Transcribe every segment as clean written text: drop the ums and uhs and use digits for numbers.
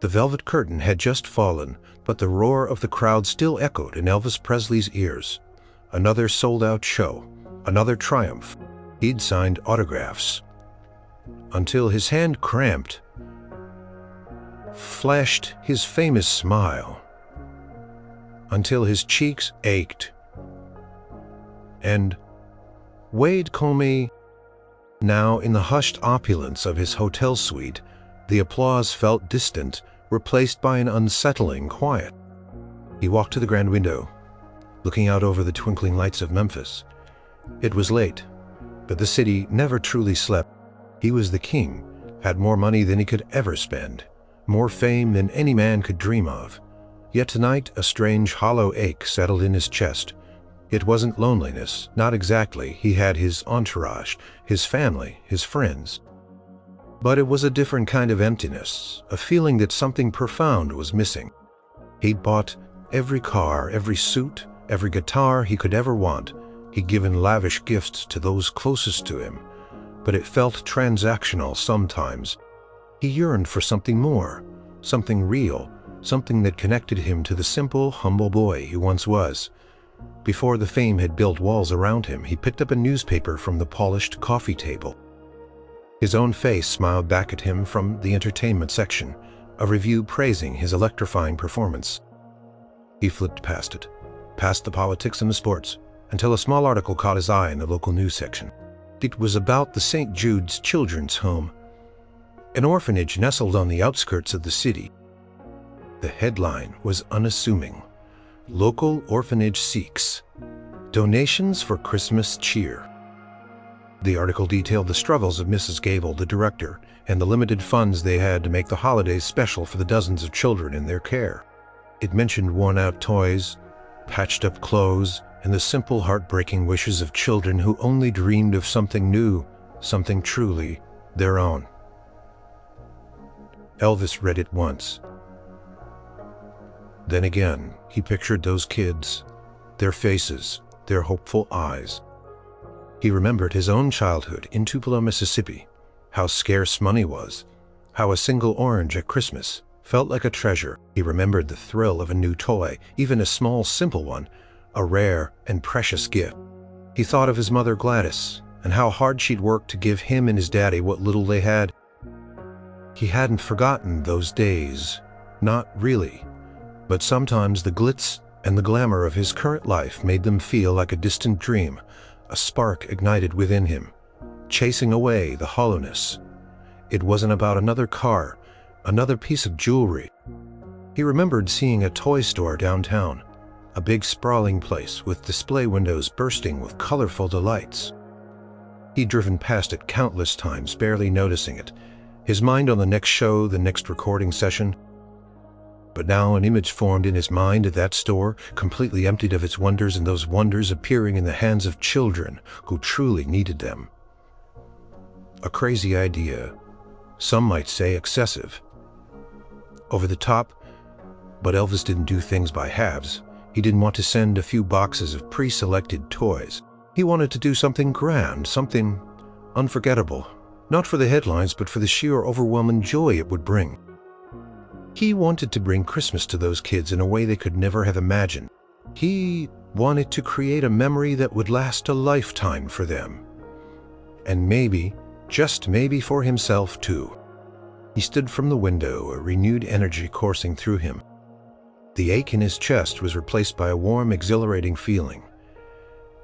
The velvet curtain had just fallen, but the roar of the crowd still echoed in Elvis Presley's ears. Another sold-out show, another triumph. He'd signed autographs. Until his hand cramped, flashed his famous smile. Until his cheeks ached. And Wade Comey, now in the hushed opulence of his hotel suite, the applause felt distant, replaced by an unsettling quiet. He walked to the grand window, looking out over the twinkling lights of Memphis. It was late, but the city never truly slept. He was the king, had more money than he could ever spend, more fame than any man could dream of. Yet tonight a strange hollow ache settled in his chest. It wasn't loneliness, not exactly. He had his entourage, his family, his friends. But it was a different kind of emptiness, a feeling that something profound was missing. He'd bought every car, every suit, every guitar he could ever want. He'd given lavish gifts to those closest to him, but it felt transactional sometimes. He yearned for something more, something real, something that connected him to the simple, humble boy he once was. Before the fame had built walls around him, he picked up a newspaper from the polished coffee table. His own face smiled back at him from the entertainment section, a review praising his electrifying performance. He flipped past it, past the politics and the sports, until a small article caught his eye in the local news section. It was about the St. Jude's Children's Home, an orphanage nestled on the outskirts of the city. The headline was unassuming. Local orphanage seeks donations for Christmas cheer. The article detailed the struggles of Mrs. Gable, the director, and the limited funds they had to make the holidays special for the dozens of children in their care. It mentioned worn-out toys, patched-up clothes, and the simple, heartbreaking wishes of children who only dreamed of something new, something truly their own. Elvis read it once. Then again, he pictured those kids, their faces, their hopeful eyes. He remembered his own childhood in Tupelo, Mississippi, how scarce money was, how a single orange at Christmas felt like a treasure. He remembered the thrill of a new toy, even a small, simple one, a rare and precious gift. He thought of his mother Gladys, and how hard she'd worked to give him and his daddy what little they had. He hadn't forgotten those days, not really. But sometimes the glitz and the glamour of his current life made them feel like a distant dream, a spark ignited within him, chasing away the hollowness. It wasn't about another car, another piece of jewelry. He remembered seeing a toy store downtown, a big sprawling place with display windows bursting with colorful delights. He'd driven past it countless times, barely noticing it, his mind on the next show, the next recording session. But now an image formed in his mind of that store, completely emptied of its wonders, and those wonders appearing in the hands of children who truly needed them. A crazy idea, some might say excessive. Over the top, but Elvis didn't do things by halves. He didn't want to send a few boxes of pre-selected toys. He wanted to do something grand, something unforgettable, not for the headlines, but for the sheer overwhelming joy it would bring. He wanted to bring Christmas to those kids in a way they could never have imagined. He wanted to create a memory that would last a lifetime for them. And maybe, just maybe for himself too. He stood from the window, a renewed energy coursing through him. The ache in his chest was replaced by a warm, exhilarating feeling.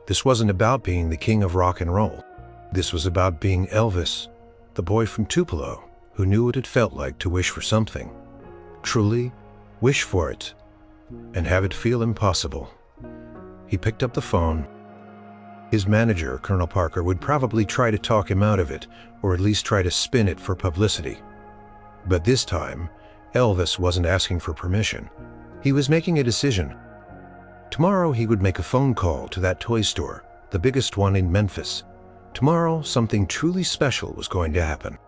This wasn't about being the king of rock and roll. This was about being Elvis, the boy from Tupelo, who knew what it felt like to wish for something. Truly wish for it, and have it feel impossible. He picked up the phone. His manager, Colonel Parker, would probably try to talk him out of it, or at least try to spin it for publicity. But this time, Elvis wasn't asking for permission. He was making a decision. Tomorrow he would make a phone call to that toy store, the biggest one in Memphis. Tomorrow, something truly special was going to happen.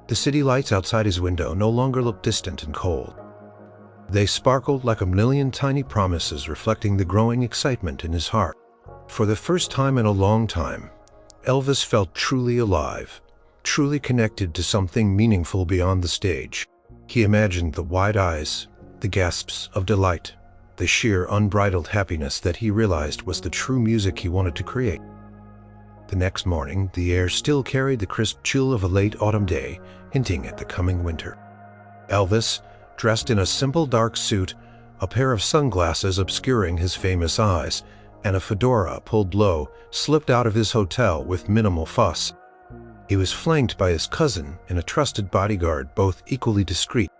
The city lights outside his window no longer looked distant and cold. They sparkled like a million tiny promises, reflecting the growing excitement in his heart. For the first time in a long time, Elvis felt truly alive, truly connected to something meaningful beyond the stage. He imagined the wide eyes, the gasps of delight, the sheer unbridled happiness that he realized was the true music he wanted to create. The next morning, the air still carried the crisp chill of a late autumn day, hinting at the coming winter. Elvis, dressed in a simple dark suit, a pair of sunglasses obscuring his famous eyes, and a fedora pulled low, slipped out of his hotel with minimal fuss. He was flanked by his cousin and a trusted bodyguard, both equally discreet.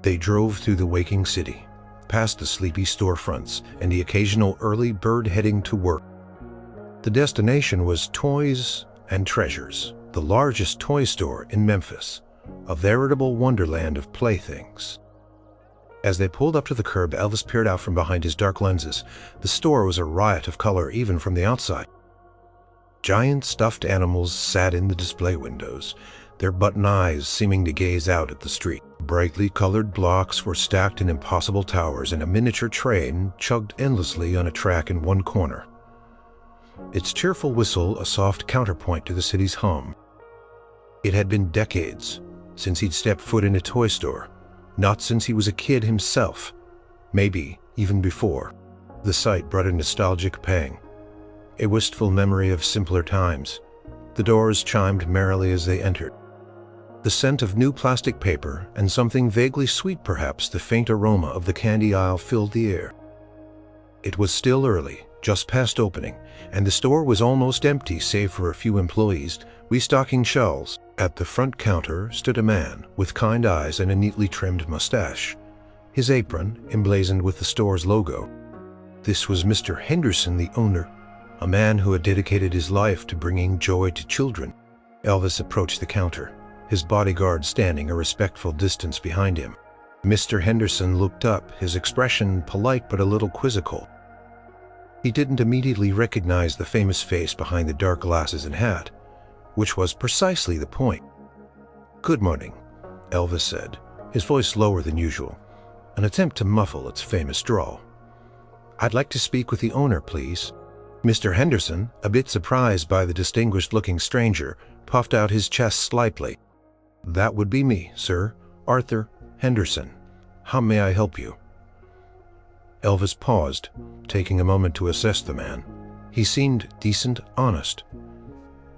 They drove through the waking city, past the sleepy storefronts and the occasional early bird heading to work. The destination was Toys and Treasures, the largest toy store in Memphis, a veritable wonderland of playthings. As they pulled up to the curb, Elvis peered out from behind his dark lenses. The store was a riot of color even from the outside. Giant stuffed animals sat in the display windows, their button eyes seeming to gaze out at the street. Brightly colored blocks were stacked in impossible towers, and a miniature train chugged endlessly on a track in one corner, its cheerful whistle a soft counterpoint to the city's hum. It had been decades since he'd stepped foot in a toy store, not since he was a kid himself, maybe even before. The sight brought a nostalgic pang, a wistful memory of simpler times. The doors chimed merrily as they entered. The scent of new plastic paper and something vaguely sweet, perhaps the faint aroma of the candy aisle, filled the air. It was still early, just past opening, and the store was almost empty save for a few employees restocking shelves. At the front counter stood a man with kind eyes and a neatly trimmed mustache, his apron emblazoned with the store's logo. This was Mr. Henderson, the owner, a man who had dedicated his life to bringing joy to children. Elvis approached the counter, his bodyguard standing a respectful distance behind him. Mr. Henderson looked up, his expression polite but a little quizzical. He didn't immediately recognize the famous face behind the dark glasses and hat, which was precisely the point. "Good morning," Elvis said, his voice lower than usual, an attempt to muffle its famous drawl. "I'd like to speak with the owner, please." Mr. Henderson, a bit surprised by the distinguished-looking stranger, puffed out his chest slightly. "That would be me, sir, Arthur Henderson. How may I help you?" Elvis paused, taking a moment to assess the man. He seemed decent, honest.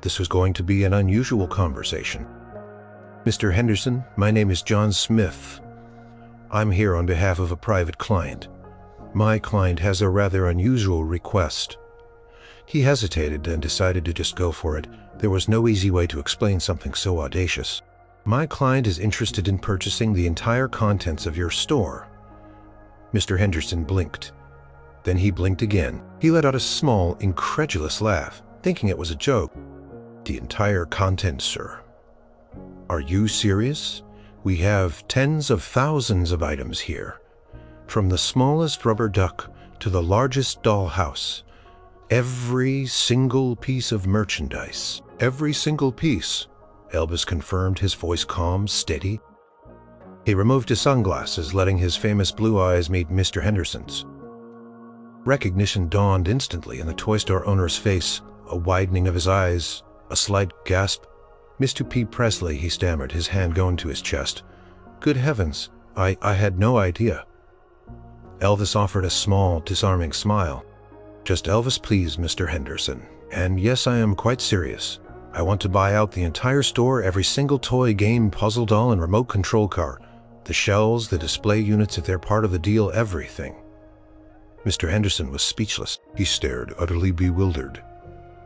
This was going to be an unusual conversation. "Mr. Henderson, my name is John Smith. I'm here on behalf of a private client. My client has a rather unusual request." He hesitated, then decided to just go for it. There was no easy way to explain something so audacious. "My client is interested in purchasing the entire contents of your store." Mr. Henderson blinked. Then he blinked again. He let out a small, incredulous laugh, thinking it was a joke. "The entire contents, sir? Are you serious? We have tens of thousands of items here, from the smallest rubber duck to the largest dollhouse. Every single piece of merchandise." "Every single piece," Elvis confirmed, his voice calm, steady. He removed his sunglasses, letting his famous blue eyes meet Mr. Henderson's. Recognition dawned instantly in the toy store owner's face, a widening of his eyes, a slight gasp. "Mr. P. Presley," he stammered, his hand going to his chest. "Good heavens, I had no idea." Elvis offered a small, disarming smile. "Just Elvis, please, Mr. Henderson. And yes, I am quite serious. I want to buy out the entire store, every single toy, game, puzzle doll, and remote control car. The shelves, the display units, if they're part of the deal, everything." Mr. Henderson was speechless. He stared, utterly bewildered.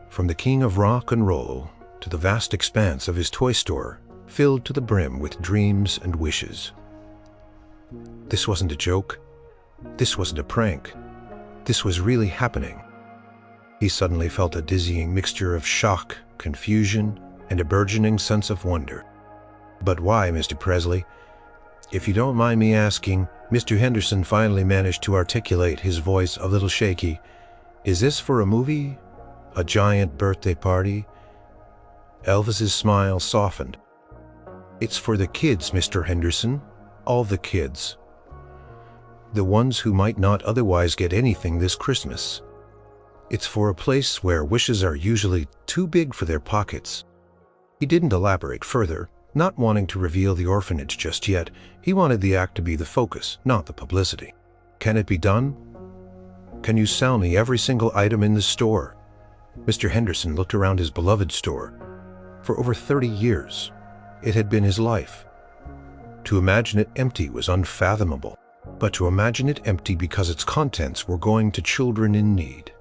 From the king of rock and roll to the vast expanse of his toy store, filled to the brim with dreams and wishes. This wasn't a joke. This wasn't a prank. This was really happening. He suddenly felt a dizzying mixture of shock, confusion, and a burgeoning sense of wonder. "But why, Mr. Presley? If you don't mind me asking," Mr. Henderson finally managed to articulate, his voice a little shaky, "is this for a movie? A giant birthday party?" Elvis's smile softened. "It's for the kids, Mr. Henderson. All the kids. The ones who might not otherwise get anything this Christmas. It's for a place where wishes are usually too big for their pockets." He didn't elaborate further, Not wanting to reveal the orphanage just yet, he wanted the act to be the focus, not the publicity. Can it be done? Can you sell me every single item in the store? Mr. Henderson looked around his beloved store. For over 30 years, it had been his life. To imagine it empty was unfathomable, but to imagine it empty because its contents were going to children in need,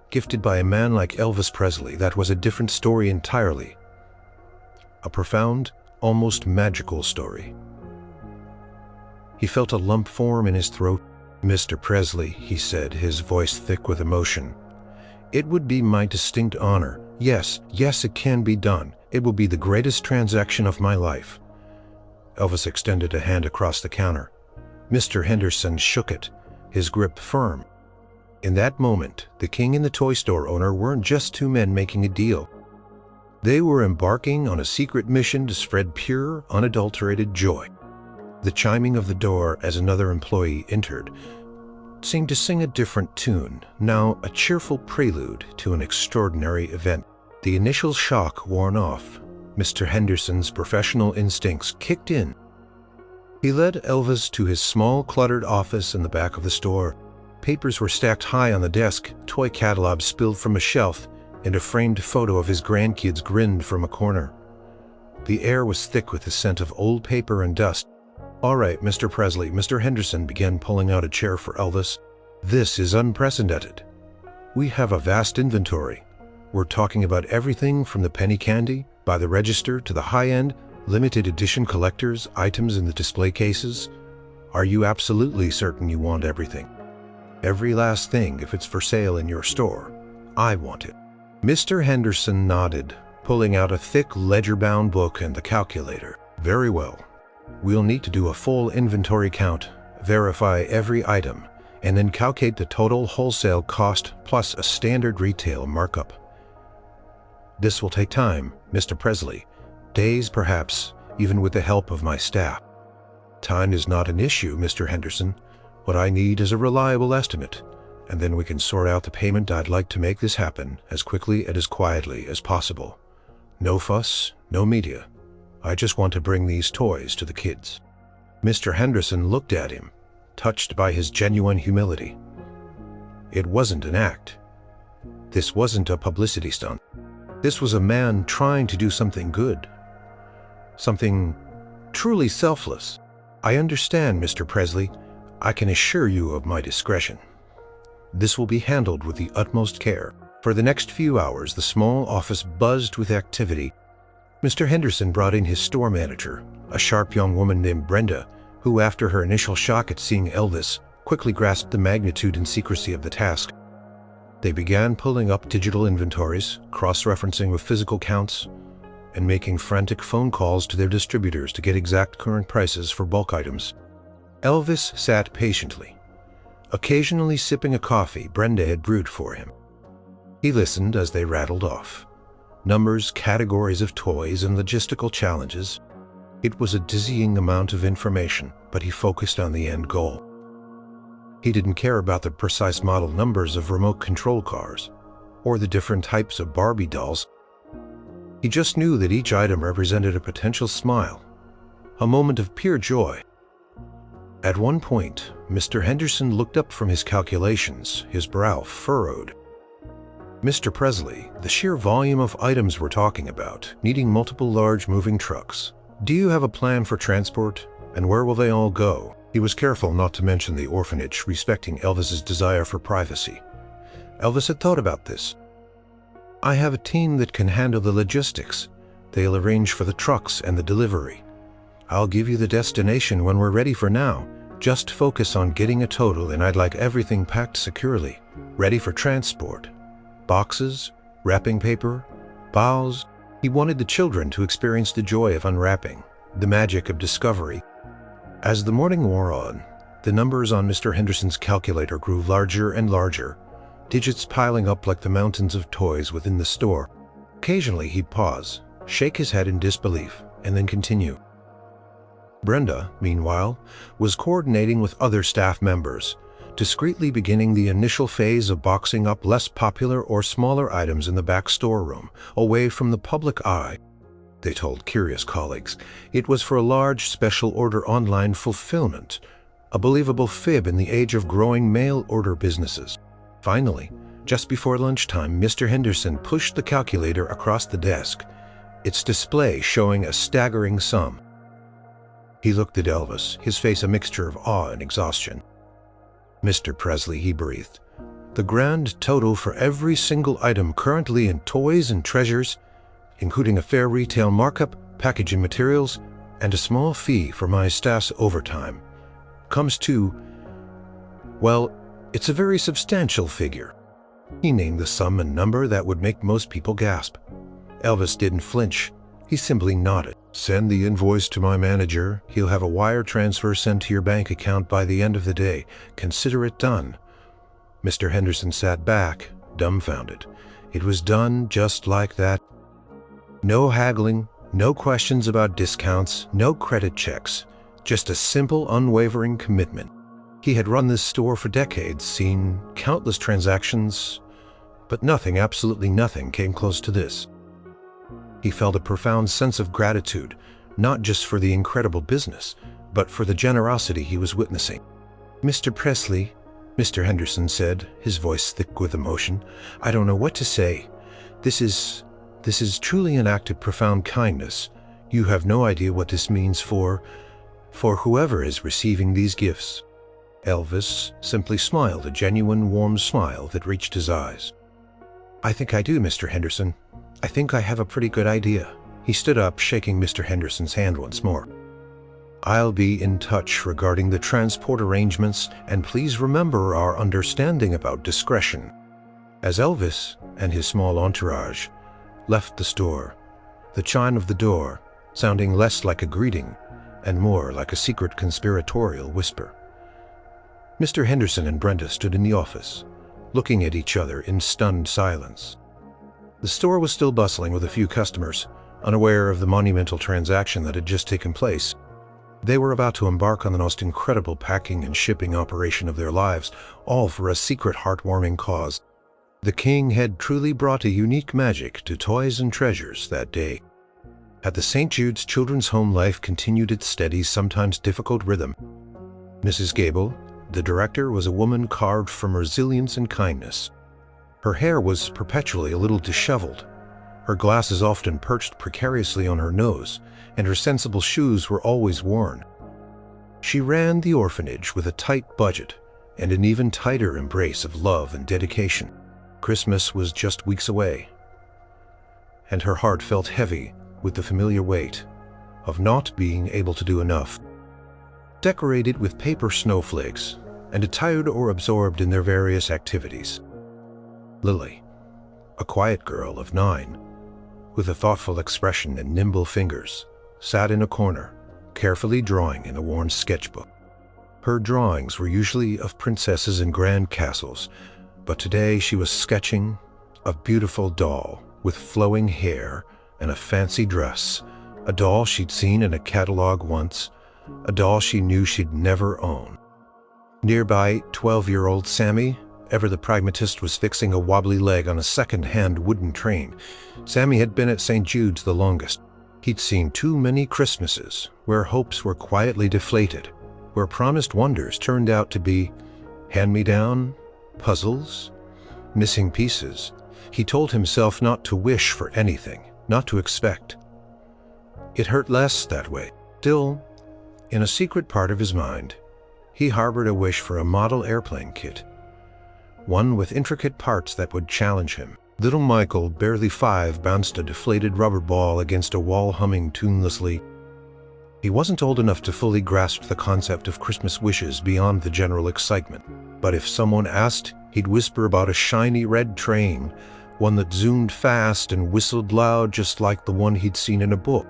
gifted by a man like Elvis Presley, that was a different story entirely. A profound, almost magical story. He felt a lump form in his throat. "Mr. Presley," he said, his voice thick with emotion, "it would be my distinct honor. Yes, it can be done. It will be the greatest transaction of my life." Elvis extended a hand across the counter. Mr. Henderson shook it, his grip firm. In that moment, the king and the toy store owner weren't just two men making a deal. They were embarking on a secret mission to spread pure, unadulterated joy. The chiming of the door as another employee entered seemed to sing a different tune, now a cheerful prelude to an extraordinary event. The initial shock worn off, Mr. Henderson's professional instincts kicked in. He led Elvis to his small, cluttered office in the back of the store. Papers were stacked high on the desk, toy catalogs spilled from a shelf, and a framed photo of his grandkids grinned from a corner. The air was thick with the scent of old paper and dust. "All right, Mr. Presley," Mr. Henderson began, pulling out a chair for Elvis. "This is unprecedented. We have a vast inventory. We're talking about everything from the penny candy by the register to the high-end, limited edition collectors' items in the display cases. Are you absolutely certain you want everything? Every last thing, if it's for sale in your store. I want it." Mr. Henderson nodded, pulling out a thick ledger-bound book and the calculator. "Very well. We'll need to do a full inventory count, verify every item, and then calculate the total wholesale cost plus a standard retail markup. This will take time, Mr. Presley. Days, perhaps, even with the help of my staff." "Time is not an issue, Mr. Henderson. What I need is a reliable estimate, and then we can sort out the payment. I'd like to make this happen as quickly and as quietly as possible. No fuss, no media. I just want to bring these toys to the kids." Mr. Henderson looked at him, touched by his genuine humility. It wasn't an act. This wasn't a publicity stunt. This was a man trying to do something good. Something truly selfless. "I understand, Mr. Presley. I can assure you of my discretion. This will be handled with the utmost care." For the next few hours, the small office buzzed with activity. Mr. Henderson brought in his store manager, a sharp young woman named Brenda, who, after her initial shock at seeing Elvis, quickly grasped the magnitude and secrecy of the task. They began pulling up digital inventories, cross-referencing with physical counts, and making frantic phone calls to their distributors to get exact current prices for bulk items. Elvis sat patiently, occasionally sipping a coffee Brenda had brewed for him. He listened as they rattled off. Numbers, categories of toys, and logistical challenges. It was a dizzying amount of information, but he focused on the end goal. He didn't care about the precise model numbers of remote control cars, or the different types of Barbie dolls. He just knew that each item represented a potential smile, a moment of pure joy. At one point, Mr. Henderson looked up from his calculations, his brow furrowed. "Mr. Presley, the sheer volume of items we're talking about, needing multiple large moving trucks. Do you have a plan for transport, and where will they all go?" He was careful not to mention the orphanage, respecting Elvis's desire for privacy. Elvis had thought about this. "I have a team that can handle the logistics. They'll arrange for the trucks and the delivery. I'll give you the destination when we're ready. For now, just focus on getting a total, and I'd like everything packed securely, ready for transport. Boxes, wrapping paper, bows." He wanted the children to experience the joy of unwrapping, the magic of discovery. As the morning wore on, the numbers on Mr. Henderson's calculator grew larger and larger, digits piling up like the mountains of toys within the store. Occasionally he'd pause, shake his head in disbelief, and then continue. Brenda, meanwhile, was coordinating with other staff members, discreetly beginning the initial phase of boxing up less popular or smaller items in the back storeroom, away from the public eye. they told curious colleagues. It was for a large special order online fulfillment, a believable fib in the age of growing mail-order businesses. Finally, just before lunchtime, Mr. Henderson pushed the calculator across the desk, its display showing a staggering sum. He looked at Elvis, his face a mixture of awe and exhaustion. "Mr. Presley," he breathed, "the grand total for every single item currently in toys and treasures, including a fair retail markup, packaging materials, and a small fee for my staff's overtime, comes to, well, it's a very substantial figure." He named the sum and number that would make most people gasp. Elvis didn't flinch. He simply nodded. "Send the invoice to my manager. He'll have a wire transfer sent to your bank account by the end of the day. Consider it done." Mr. Henderson sat back, dumbfounded. It was done just like that. No haggling, no questions about discounts, no credit checks. Just a simple, unwavering commitment. He had run this store for decades, seen countless transactions, but nothing, absolutely nothing, came close to this. He felt a profound sense of gratitude, not just for the incredible business, but for the generosity he was witnessing. "Mr. Presley," Mr. Henderson said, his voice thick with emotion, "I don't know what to say. This is truly an act of profound kindness. You have no idea what this means for whoever is receiving these gifts." Elvis simply smiled, a genuine, warm smile that reached his eyes. "I think I do, Mr. Henderson. I think I have a pretty good idea." He stood up, shaking Mr. Henderson's hand once more. "I'll be in touch regarding the transport arrangements, and please remember our understanding about discretion." As Elvis and his small entourage left the store, the chime of the door sounding less like a greeting and more like a secret conspiratorial whisper. Mr. Henderson and Brenda stood in the office, looking at each other in stunned silence. The store was still bustling with a few customers, unaware of the monumental transaction that had just taken place. They were about to embark on the most incredible packing and shipping operation of their lives, all for a secret, heartwarming cause. The king had truly brought a unique magic to toys and treasures that day. At the St. Jude's Children's Home, life continued its steady, sometimes difficult rhythm. Mrs. Gable, the director, was a woman carved from resilience and kindness. Her hair was perpetually a little disheveled, her glasses often perched precariously on her nose, and her sensible shoes were always worn. She ran the orphanage with a tight budget and an even tighter embrace of love and dedication. Christmas was just weeks away, and her heart felt heavy with the familiar weight of not being able to do enough. Decorated with paper snowflakes and attired or absorbed in their various activities, Lily, a quiet girl of 9, with a thoughtful expression and nimble fingers, sat in a corner, carefully drawing in a worn sketchbook. Her drawings were usually of princesses and grand castles, but today she was sketching a beautiful doll with flowing hair and a fancy dress, a doll she'd seen in a catalog once, a doll she knew she'd never own. Nearby, 12-year-old Sammy, ever the pragmatist, was fixing a wobbly leg on a second-hand wooden train. Sammy had been at St. Jude's the longest. He'd seen too many Christmases where hopes were quietly deflated, where promised wonders turned out to be hand-me-down, puzzles, missing pieces. He told himself not to wish for anything, not to expect. It hurt less that way. Still, in a secret part of his mind, he harbored a wish for a model airplane kit, one with intricate parts that would challenge him. Little Michael, barely 5, bounced a deflated rubber ball against a wall, humming tunelessly. He wasn't old enough to fully grasp the concept of Christmas wishes beyond the general excitement, but if someone asked, he'd whisper about a shiny red train, one that zoomed fast and whistled loud just like the one he'd seen in a book.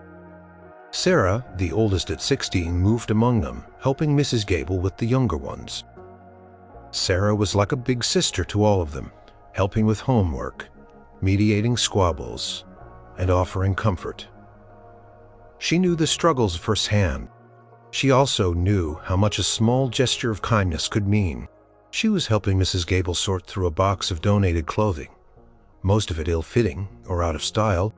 Sarah, the oldest at 16, moved among them, helping Mrs. Gable with the younger ones. Sarah was like a big sister to all of them, helping with homework, mediating squabbles, and offering comfort. She knew the struggles firsthand. She also knew how much a small gesture of kindness could mean. She was helping Mrs. Gable sort through a box of donated clothing, most of it ill-fitting or out of style.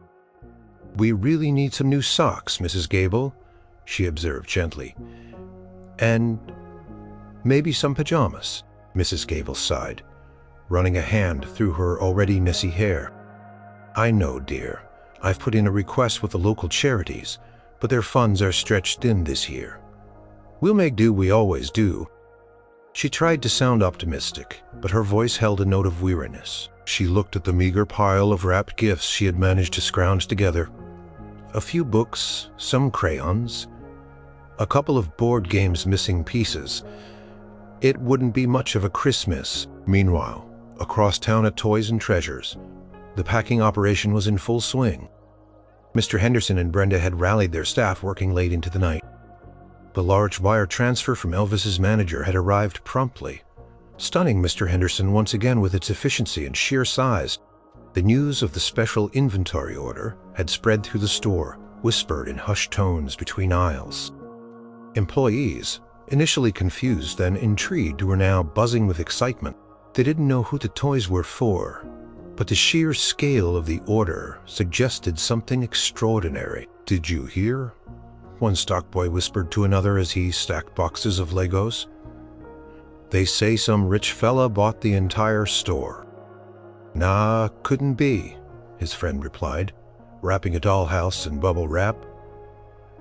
"We really need some new socks, Mrs. Gable," she observed gently. "And maybe some pajamas," Mrs. Gable sighed, running a hand through her already messy hair. "I know, dear. I've put in a request with the local charities, but their funds are stretched thin this year. We'll make do we always do." She tried to sound optimistic, but her voice held a note of weariness. She looked at the meager pile of wrapped gifts she had managed to scrounge together. A few books, some crayons, a couple of board games missing pieces. It wouldn't be much of a Christmas. Meanwhile, across town at Toys and Treasures, the packing operation was in full swing. Mr. Henderson and Brenda had rallied their staff, working late into the night. The large wire transfer from Elvis's manager had arrived promptly, stunning Mr. Henderson once again with its efficiency and sheer size. The news of the special inventory order had spread through the store, whispered in hushed tones between aisles. Employees, initially confused and intrigued, were now buzzing with excitement. They didn't know who the toys were for, but the sheer scale of the order suggested something extraordinary. "Did you hear?" one stockboy whispered to another as he stacked boxes of Legos. "They say some rich fella bought the entire store." "Nah, couldn't be," his friend replied, wrapping a dollhouse in bubble wrap.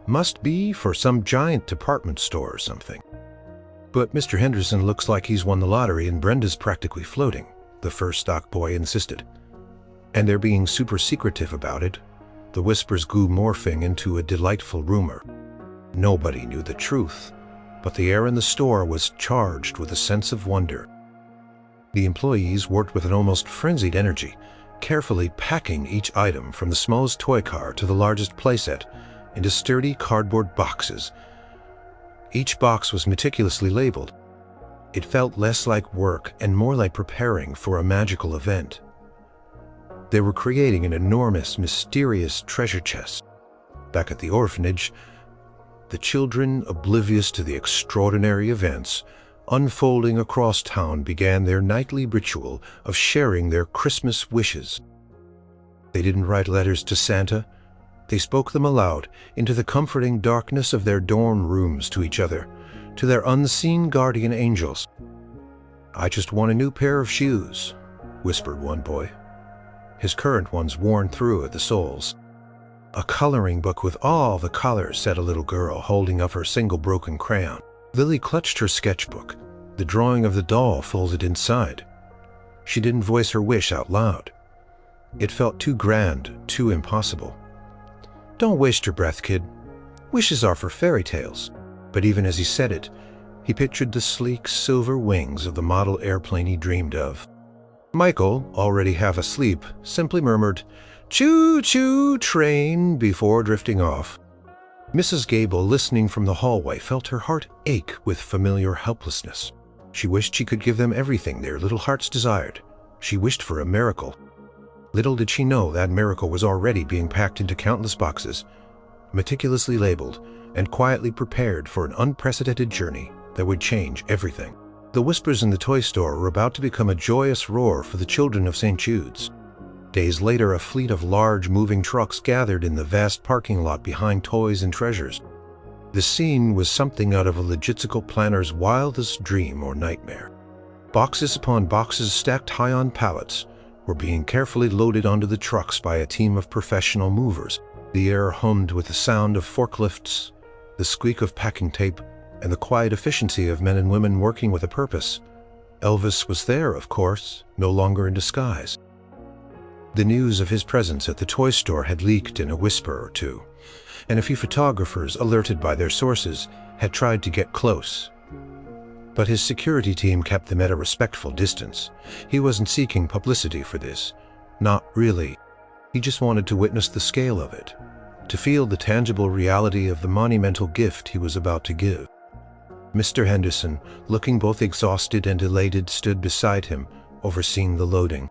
"Must be for some giant department store or something." "But Mr. Henderson looks like he's won the lottery and Brenda's practically floating," the first stockboy insisted. "And they're being super secretive about it." The whispers grew, morphing into a delightful rumor. Nobody knew the truth, but the air in the store was charged with a sense of wonder. The employees worked with an almost frenzied energy, carefully packing each item from the smallest toy car to the largest playset into sturdy cardboard boxes. Each box was meticulously labeled. It felt less like work and more like preparing for a magical event. They were creating an enormous, mysterious treasure chest. Back at the orphanage, the children, oblivious to the extraordinary events unfolding across town, began their nightly ritual of sharing their Christmas wishes. They didn't write letters to Santa. They spoke them aloud into the comforting darkness of their dorm rooms to each other, to their unseen guardian angels. "I just want a new pair of shoes," whispered one boy, his current ones worn through at the soles. "A coloring book with all the colors," said a little girl, holding up her single broken crayon. Lily clutched her sketchbook, the drawing of the doll folded inside. She didn't voice her wish out loud. It felt too grand, too impossible. "Don't waste your breath, kid. Wishes are for fairy tales." But even as he said it, he pictured the sleek silver wings of the model airplane he dreamed of. Michael, already half asleep, simply murmured, "Choo-choo train," before drifting off. Mrs. Gable, listening from the hallway, felt her heart ache with familiar helplessness. She wished she could give them everything their little hearts desired. She wished for a miracle. Little did she know that miracle was already being packed into countless boxes, meticulously labeled and quietly prepared for an unprecedented journey that would change everything. The whispers in the toy store were about to become a joyous roar for the children of St. Jude's. Days later, a fleet of large moving trucks gathered in the vast parking lot behind Toys and Treasures. The scene was something out of a logistical planner's wildest dream or nightmare. Boxes upon boxes stacked high on pallets were being carefully loaded onto the trucks by a team of professional movers. The air hummed with the sound of forklifts, the squeak of packing tape, and the quiet efficiency of men and women working with a purpose. Elvis was there, of course, no longer in disguise. The news of his presence at the toy store had leaked in a whisper or two, and a few photographers, alerted by their sources, had tried to get close. But his security team kept them at a respectful distance. He wasn't seeking publicity for this. Not really. He just wanted to witness the scale of it, to feel the tangible reality of the monumental gift he was about to give. Mr. Henderson, looking both exhausted and elated, stood beside him, overseeing the loading.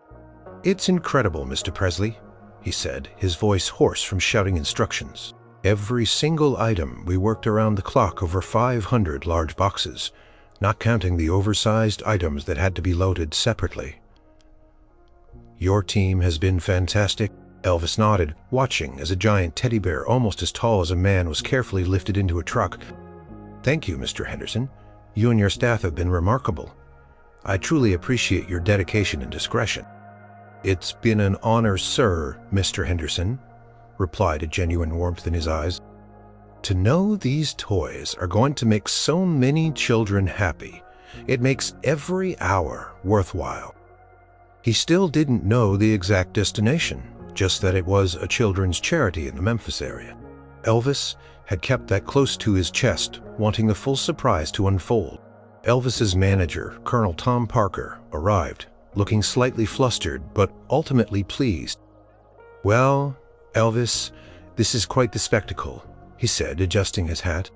"It's incredible, Mr. Presley," he said, his voice hoarse from shouting instructions. "Every single item. We worked around the clock over 500 large boxes, not counting the oversized items that had to be loaded separately. Your team has been fantastic." Elvis nodded, watching as a giant teddy bear almost as tall as a man was carefully lifted into a truck. "Thank you, Mr. Henderson. You and your staff have been remarkable. I truly appreciate your dedication and discretion." "It's been an honor, sir, Mr. Henderson," replied a genuine warmth in his eyes. "To know these toys are going to make so many children happy, it makes every hour worthwhile." He still didn't know the exact destination, just that it was a children's charity in the Memphis area. Elvis had kept that close to his chest, wanting the full surprise to unfold. Elvis's manager, Colonel Tom Parker, arrived, looking slightly flustered but ultimately pleased. "Well, Elvis, this is quite the spectacle," he said, adjusting his hat.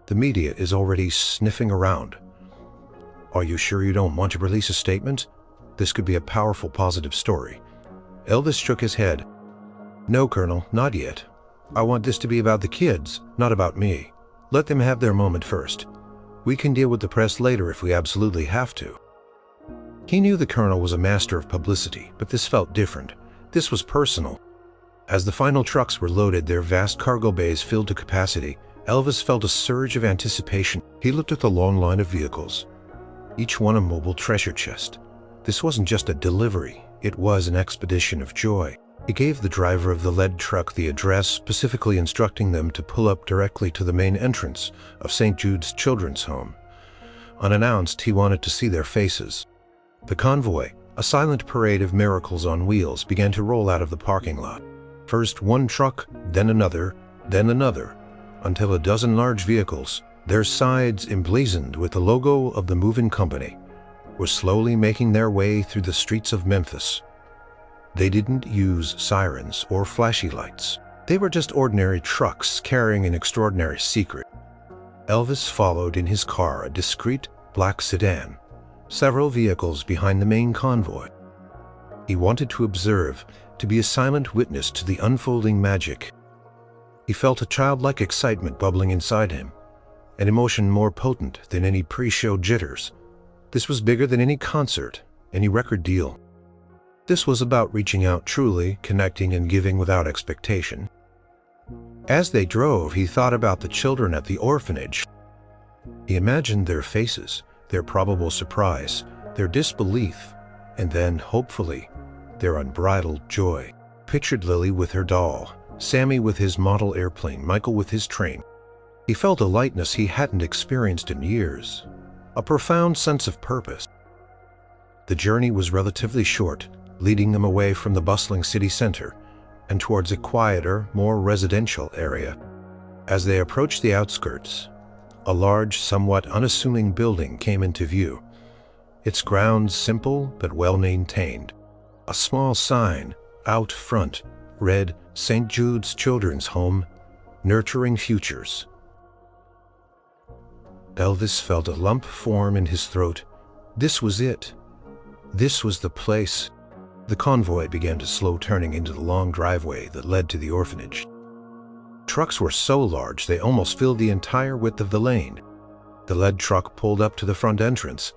"The media is already sniffing around. Are you sure you don't want to release a statement? This could be a powerful positive story." Elvis shook his head. "No, Colonel, not yet. I want this to be about the kids, not about me. Let them have their moment first. We can deal with the press later if we absolutely have to." He knew the Colonel was a master of publicity, but this felt different. This was personal. As the final trucks were loaded, their vast cargo bays filled to capacity, Elvis felt a surge of anticipation. He looked at the long line of vehicles, each one a mobile treasure chest. This wasn't just a delivery, it was an expedition of joy. He gave the driver of the lead truck the address, specifically instructing them to pull up directly to the main entrance of St. Jude's Children's Home. Unannounced, he wanted to see their faces. The convoy, a silent parade of miracles on wheels, began to roll out of the parking lot. First one truck, then another, until a dozen large vehicles, their sides emblazoned with the logo of the moving company, were slowly making their way through the streets of Memphis. They didn't use sirens or flashy lights. They were just ordinary trucks carrying an extraordinary secret. Elvis followed in his car, a discreet black sedan, several vehicles behind the main convoy. He wanted to observe, to be a silent witness to the unfolding magic. He felt a childlike excitement bubbling inside him, an emotion more potent than any pre-show jitters. This was bigger than any concert, any record deal. This was about reaching out truly, connecting and giving without expectation. As they drove, he thought about the children at the orphanage. He imagined their faces, their probable surprise, their disbelief, and then, hopefully, their unbridled joy. Pictured Lily with her doll, Sammy with his model airplane, Michael with his train. He felt a lightness he hadn't experienced in years, a profound sense of purpose. The journey was relatively short, leading them away from the bustling city center and towards a quieter, more residential area. As they approached the outskirts, a large, somewhat unassuming building came into view, its grounds simple but well-maintained. A small sign out front read, "St. Jude's Children's Home, Nurturing Futures." Elvis felt a lump form in his throat. This was it. This was the place. The convoy began to slow turning into the long driveway that led to the orphanage. Trucks were so large they almost filled the entire width of the lane. The lead truck pulled up to the front entrance,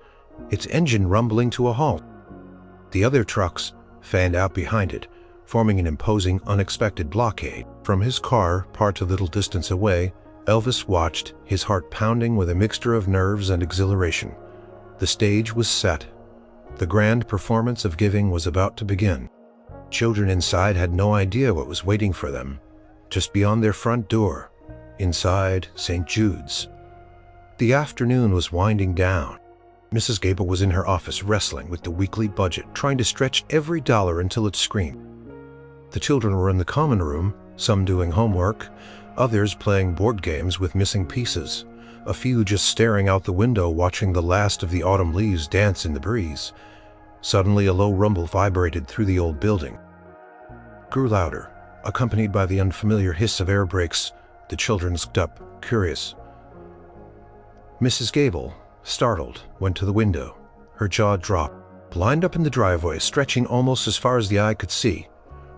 its engine rumbling to a halt. The other trucks fanned out behind it, forming an imposing, unexpected blockade. From his car, parked a little distance away, Elvis watched, his heart pounding with a mixture of nerves and exhilaration. The stage was set. The grand performance of giving was about to begin. Children inside had no idea what was waiting for them, just beyond their front door, inside St. Jude's. The afternoon was winding down. Mrs. Gable was in her office wrestling with the weekly budget, trying to stretch every dollar until it screamed. The children were in the common room, some doing homework, others playing board games with missing pieces, a few just staring out the window watching the last of the autumn leaves dance in the breeze. Suddenly a low rumble vibrated through the old building. It grew louder, accompanied by the unfamiliar hiss of air brakes. The children looked up, curious. Mrs. Gable, startled, went to the window. Her jaw dropped. Lined up in the driveway, stretching almost as far as the eye could see,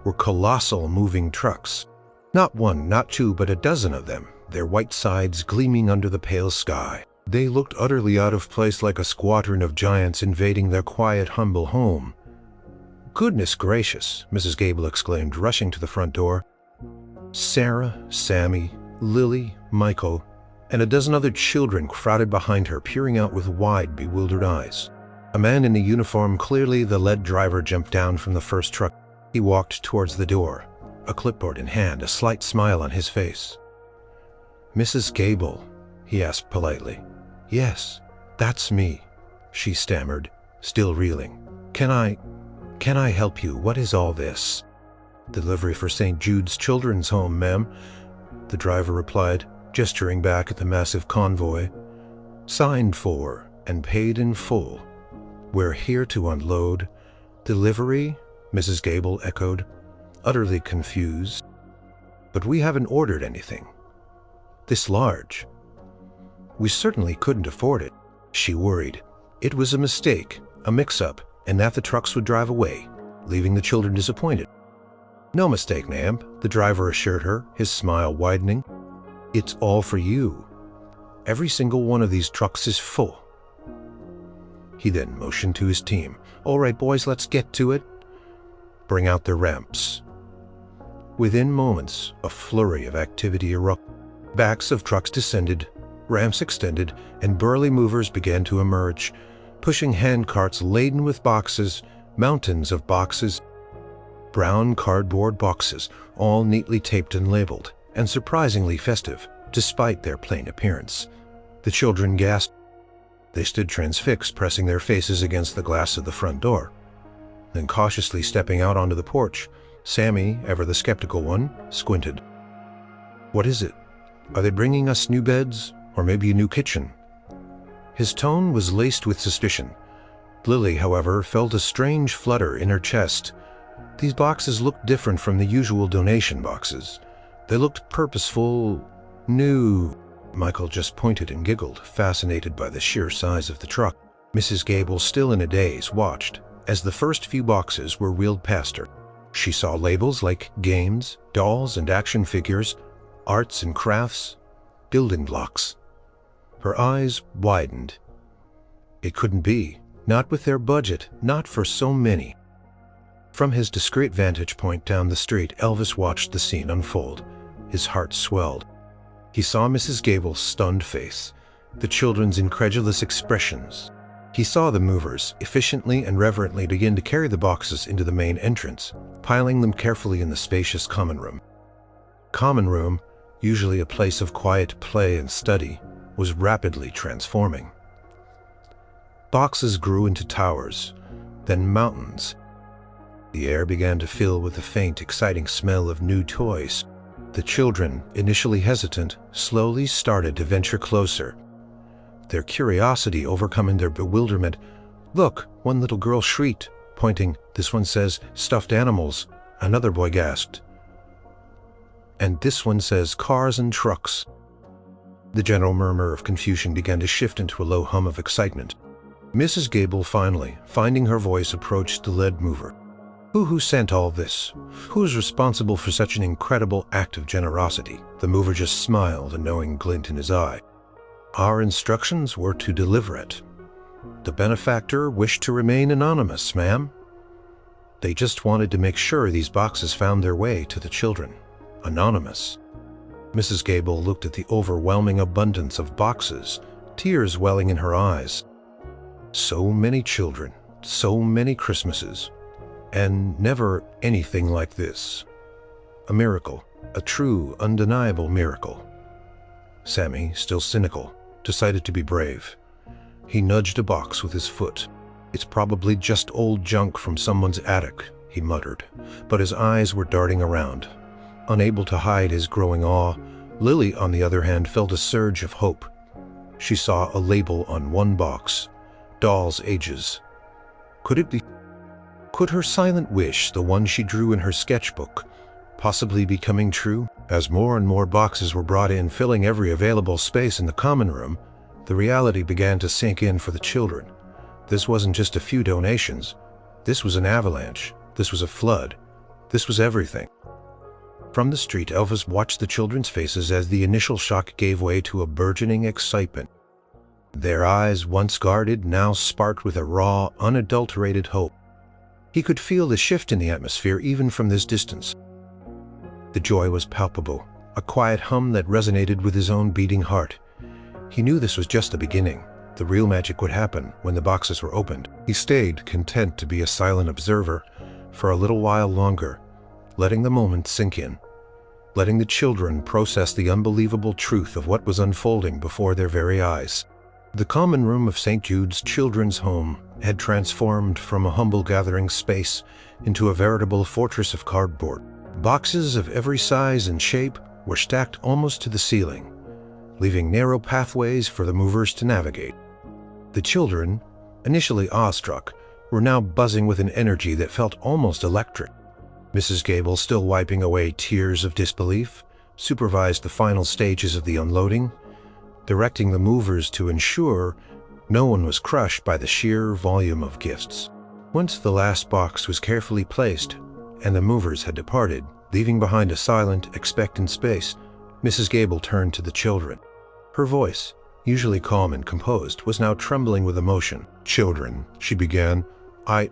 were colossal moving trucks. Not one, not two, but a dozen of them, their white sides gleaming under the pale sky. They looked utterly out of place, like a squadron of giants invading their quiet, humble home. Goodness gracious, Mrs. Gable exclaimed, rushing to the front door. Sarah, Sammy, Lily, Michael, and a dozen other children crowded behind her, peering out with wide, bewildered eyes. A man in a uniform, clearly the lead driver, jumped down from the first truck. He walked towards the door, a clipboard in hand, a slight smile on his face. "Mrs. Gable?" he asked politely. "Yes, that's me," she stammered, still reeling. Can I help you? What is all this?" "Delivery for St. Jude's Children's Home, ma'am," the driver replied, gesturing back at the massive convoy. "Signed for and paid in full. We're here to unload." "Delivery?" Mrs. Gable echoed, utterly confused. "But we haven't ordered anything this large." "We certainly couldn't afford it," she worried. It was a mistake, a mix-up, and that the trucks would drive away, leaving the children disappointed. "No mistake, ma'am," the driver assured her, his smile widening. "It's all for you. Every single one of these trucks is full." He then motioned to his team. "All right, boys, let's get to it. Bring out the ramps." Within moments, a flurry of activity erupted. Backs of trucks descended, ramps extended, and burly movers began to emerge, pushing hand carts laden with boxes, mountains of boxes. Brown cardboard boxes, all neatly taped and labeled, and surprisingly festive, despite their plain appearance. The children gasped. They stood transfixed, pressing their faces against the glass of the front door. Then, cautiously stepping out onto the porch, Sammy, ever the skeptical one, squinted. "What is it? Are they bringing us new beds, or maybe a new kitchen?" His tone was laced with suspicion. Lily, however, felt a strange flutter in her chest. These boxes looked different from the usual donation boxes. They looked purposeful, new. Michael just pointed and giggled, fascinated by the sheer size of the truck. Mrs. Gable, still in a daze, watched as the first few boxes were wheeled past her. She saw labels like games, dolls and action figures, arts and crafts, building blocks. Her eyes widened. It couldn't be. Not with their budget, not for so many. From his discreet vantage point down the street, Elvis watched the scene unfold. His heart swelled. He saw Mrs. Gable's stunned face, the children's incredulous expressions. He saw the movers efficiently and reverently begin to carry the boxes into the main entrance, piling them carefully in the spacious common room. Common room, usually a place of quiet play and study, was rapidly transforming. Boxes grew into towers, then mountains. The air began to fill with the faint, exciting smell of new toys. The children, initially hesitant, slowly started to venture closer. Their curiosity overcoming their bewilderment. "Look," one little girl shrieked, pointing. "This one says stuffed animals," another boy gasped. "And this one says cars and trucks." The general murmur of confusion began to shift into a low hum of excitement. Mrs. Gable finally, finding her voice, approached the lead mover. Who sent all this? Who's responsible for such an incredible act of generosity?" The mover just smiled, a knowing glint in his eye. "Our instructions were to deliver it. The benefactor wished to remain anonymous, ma'am. They just wanted to make sure these boxes found their way to the children. Anonymous." Mrs. Gable looked at the overwhelming abundance of boxes, tears welling in her eyes. So many children, so many Christmases, and never anything like this. A miracle, a true, undeniable miracle. Sammy, still cynical, decided to be brave. He nudged a box with his foot. "It's probably just old junk from someone's attic," he muttered, but his eyes were darting around. Unable to hide his growing awe, Lily, on the other hand, felt a surge of hope. She saw a label on one box, "Dolls Ages." Could it be? Could her silent wish, the one she drew in her sketchbook, possibly be coming true? As more and more boxes were brought in, filling every available space in the common room, the reality began to sink in for the children. This wasn't just a few donations. This was an avalanche. This was a flood. This was everything. From the street, Elvis watched the children's faces as the initial shock gave way to a burgeoning excitement. Their eyes, once guarded, now sparked with a raw, unadulterated hope. He could feel the shift in the atmosphere even from this distance. The joy was palpable, a quiet hum that resonated with his own beating heart. He knew this was just the beginning. The real magic would happen when the boxes were opened. He stayed content to be a silent observer for a little while longer, letting the moment sink in, letting the children process the unbelievable truth of what was unfolding before their very eyes. The common room of St. Jude's Children's Home had transformed from a humble gathering space into a veritable fortress of cardboard. Boxes of every size and shape were stacked almost to the ceiling, leaving narrow pathways for the movers to navigate. The children, initially awestruck, were now buzzing with an energy that felt almost electric. Mrs. Gable, still wiping away tears of disbelief, supervised the final stages of the unloading, directing the movers to ensure no one was crushed by the sheer volume of gifts. Once the last box was carefully placed and the movers had departed, leaving behind a silent, expectant space, Mrs. Gable turned to the children. Her voice, usually calm and composed, was now trembling with emotion. "Children," she began, I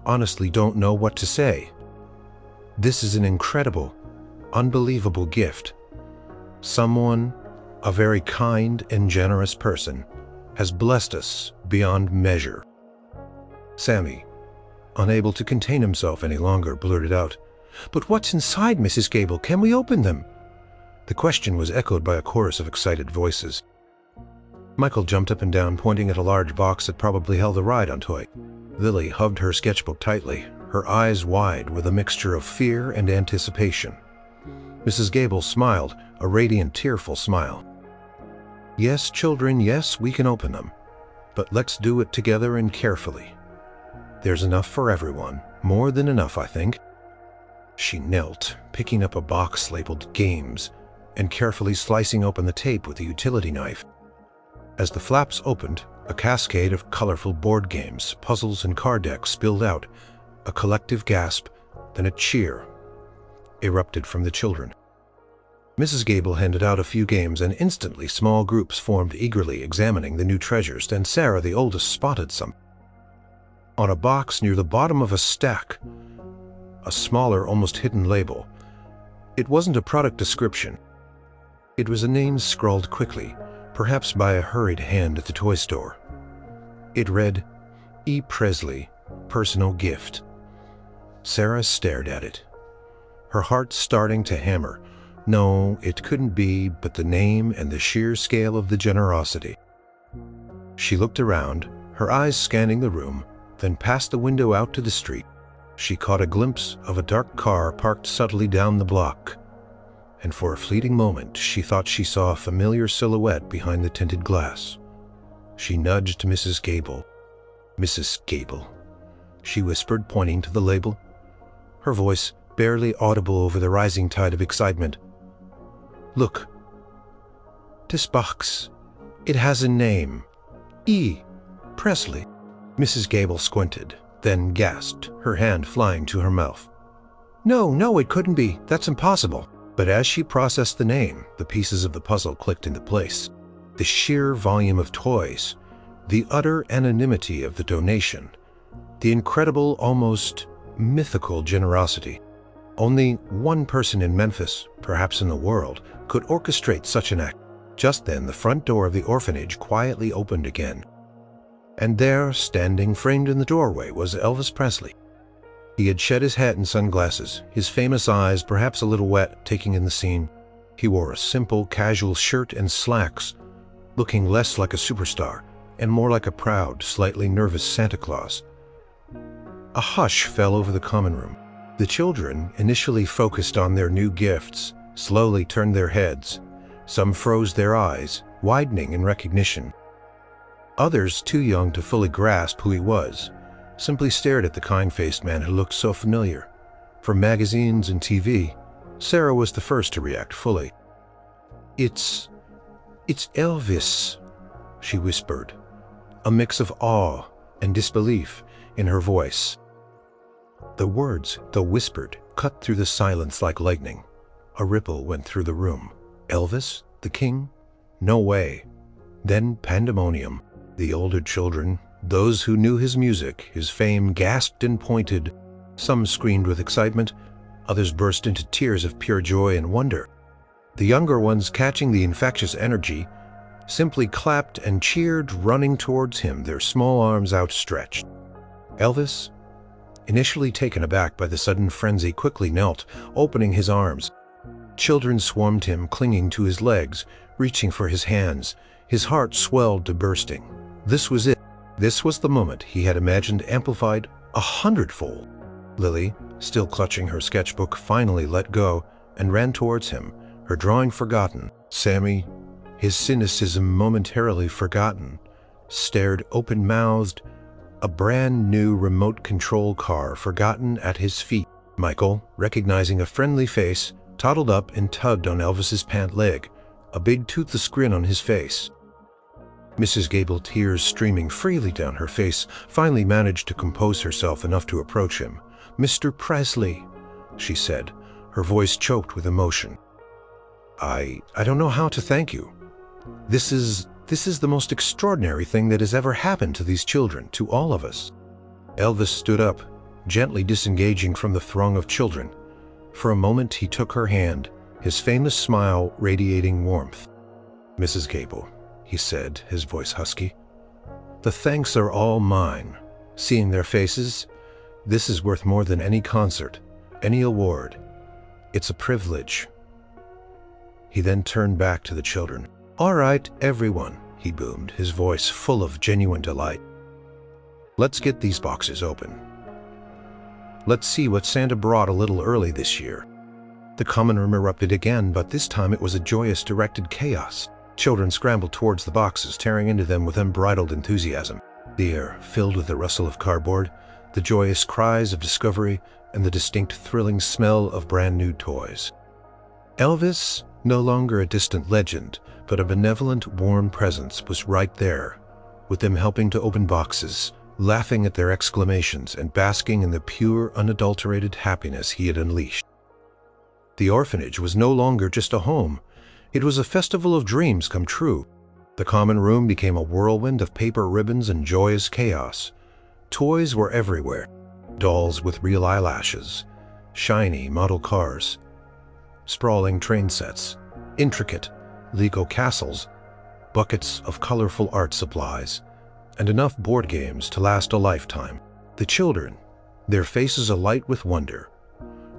honestly don't know what to say. This is an incredible, unbelievable gift. Someone, a very kind and generous person, has blessed us beyond measure." Sammy, unable to contain himself any longer, blurted out, "But what's inside, Mrs. Gable? Can we open them?" The question was echoed by a chorus of excited voices. Michael jumped up and down, pointing at a large box that probably held the ride-on toy. Lily hugged her sketchbook tightly, her eyes wide with a mixture of fear and anticipation. Mrs. Gable smiled, a radiant, tearful smile. "Yes, children, yes, we can open them. But let's do it together and carefully. There's enough for everyone. More than enough, I think." She knelt, picking up a box labeled Games, and carefully slicing open the tape with a utility knife. As the flaps opened, a cascade of colorful board games, puzzles, and card decks spilled out. A collective gasp, then a cheer erupted from the children. Mrs. Gable handed out a few games, and instantly small groups formed, eagerly examining the new treasures. Then Sarah, the oldest, spotted some. On a box near the bottom of a stack, a smaller, almost hidden label. It wasn't a product description. It was a name scrawled quickly, perhaps by a hurried hand at the toy store. It read, "E. Presley, personal gift." Sarah stared at it, her heart starting to hammer. No, it couldn't be, but the name and the sheer scale of the generosity. She looked around, her eyes scanning the room, then past the window out to the street. She caught a glimpse of a dark car parked subtly down the block, and for a fleeting moment she thought she saw a familiar silhouette behind the tinted glass. She nudged Mrs. Gable. "Mrs. Gable," she whispered, pointing to the label, her voice barely audible over the rising tide of excitement. "Look. This box. It has a name. E. Presley." Mrs. Gable squinted, then gasped, her hand flying to her mouth. No, it couldn't be. That's impossible." But as she processed the name, the pieces of the puzzle clicked into place. The sheer volume of toys, the utter anonymity of the donation, the incredible, almost mythical generosity. Only one person in Memphis, perhaps in the world, could orchestrate such an act. Just then, the front door of the orphanage quietly opened again. And there, standing framed in the doorway, was Elvis Presley. He had shed his hat and sunglasses, his famous eyes perhaps a little wet, taking in the scene. He wore a simple, casual shirt and slacks, looking less like a superstar and more like a proud, slightly nervous Santa Claus. A hush fell over the common room. The children, initially focused on their new gifts, slowly turned their heads. Some froze their eyes, widening in recognition. Others, too young to fully grasp who he was, simply stared at the kind-faced man who looked so familiar. From magazines and TV, Sarah was the first to react fully. It's Elvis," she whispered, a mix of awe and disbelief in her voice. The words, though whispered, cut through the silence like lightning. A ripple went through the room. Elvis, the king? No way. Then pandemonium. The older children, Those who knew his music, his fame, gasped and pointed. Some screamed with excitement, others burst into tears of pure joy and wonder. The younger ones, catching the infectious energy, simply clapped and cheered, running towards him, their small arms outstretched. Elvis, initially taken aback by the sudden frenzy, quickly knelt, opening his arms. Children swarmed him, clinging to his legs, reaching for his hands. His heart swelled to bursting. This was it. This was the moment he had imagined, amplified 100-fold. Lily, still clutching her sketchbook, finally let go and ran towards him, her drawing forgotten. Sammy, his cynicism momentarily forgotten, stared open-mouthed, a brand-new remote control car forgotten at his feet. Michael, recognizing a friendly face, toddled up and tugged on Elvis's pant leg, a big toothless grin on his face. Mrs. Gable, tears streaming freely down her face, finally managed to compose herself enough to approach him. "Mr. Presley," she said, her voice choked with emotion. I don't know how to thank you. This is the most extraordinary thing that has ever happened to these children, to all of us." Elvis stood up, gently disengaging from the throng of children. For a moment he took her hand, his famous smile radiating warmth. "Mrs. Gable," he said, his voice husky, "the thanks are all mine. Seeing their faces, this is worth more than any concert, any award. It's a privilege." He then turned back to the children. "All right, everyone," he boomed, his voice full of genuine delight. "Let's get these boxes open. Let's see what Santa brought a little early this year." The common room erupted again, but this time it was a joyous, directed chaos. Children scrambled towards the boxes, tearing into them with unbridled enthusiasm. The air filled with the rustle of cardboard, the joyous cries of discovery, and the distinct, thrilling smell of brand-new toys. Elvis, no longer a distant legend, but a benevolent, warm presence, was right there, with them helping to open boxes, laughing at their exclamations, and basking in the pure, unadulterated happiness he had unleashed. The orphanage was no longer just a home. It was a festival of dreams come true. The common room became a whirlwind of paper ribbons and joyous chaos. Toys were everywhere. Dolls with real eyelashes, shiny model cars, sprawling train sets, intricate Lego castles, buckets of colorful art supplies, and enough board games to last a lifetime. The children, their faces alight with wonder,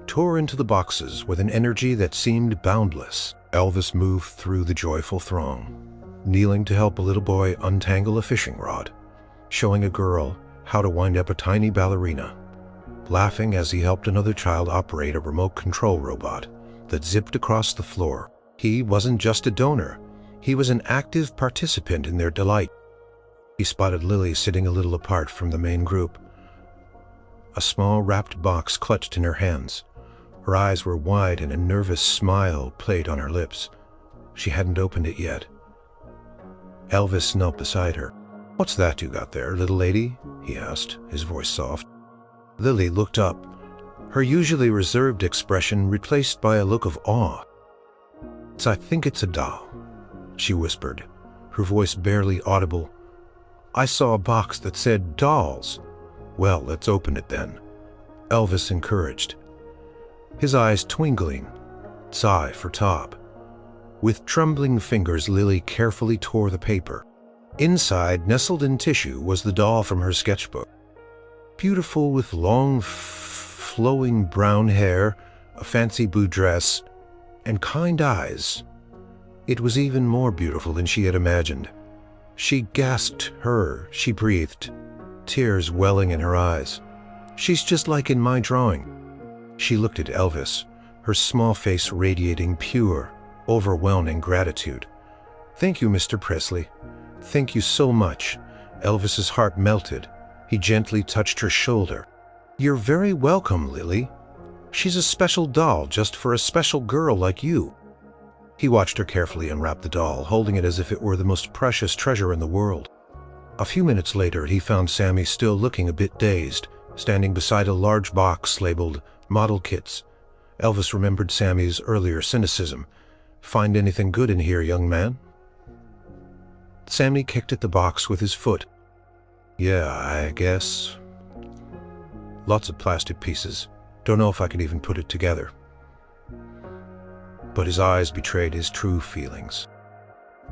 tore into the boxes with an energy that seemed boundless. Elvis moved through the joyful throng, kneeling to help a little boy untangle a fishing rod, showing a girl how to wind up a tiny ballerina, laughing as he helped another child operate a remote control robot that zipped across the floor. He wasn't just a donor, he was an active participant in their delight. He spotted Lily sitting a little apart from the main group, a small wrapped box clutched in her hands. Her eyes were wide and a nervous smile played on her lips. She hadn't opened it yet. Elvis knelt beside her. "What's that you got there, little lady?" he asked, his voice soft. Lily looked up, her usually reserved expression replaced by a look of awe. "I think it's a doll," she whispered, her voice barely audible. "I saw a box that said dolls." "Well, let's open it then," Elvis encouraged, his eyes twinkling, eye for top. With trembling fingers, Lily carefully tore the paper. Inside, nestled in tissue, was the doll from her sketchbook. Beautiful, with long, flowing brown hair, a fancy blue dress, and kind eyes. It was even more beautiful than she had imagined. She gasped she breathed, tears welling in her eyes. "She's just like in my drawing." She looked at Elvis, her small face radiating pure, overwhelming gratitude. "Thank you, Mr. Presley. Thank you so much." Elvis's heart melted. He gently touched her shoulder. "You're very welcome, Lily. She's a special doll just for a special girl like you." He watched her carefully unwrap the doll, holding it as if it were the most precious treasure in the world. A few minutes later, he found Sammy still looking a bit dazed, standing beside a large box labeled Model Kits. Elvis remembered Sammy's earlier cynicism. "Find anything good in here, young man?" Sammy kicked at the box with his foot. Yeah, I guess. Lots of plastic pieces. Don't know if I can even put it together. But his eyes betrayed his true feelings.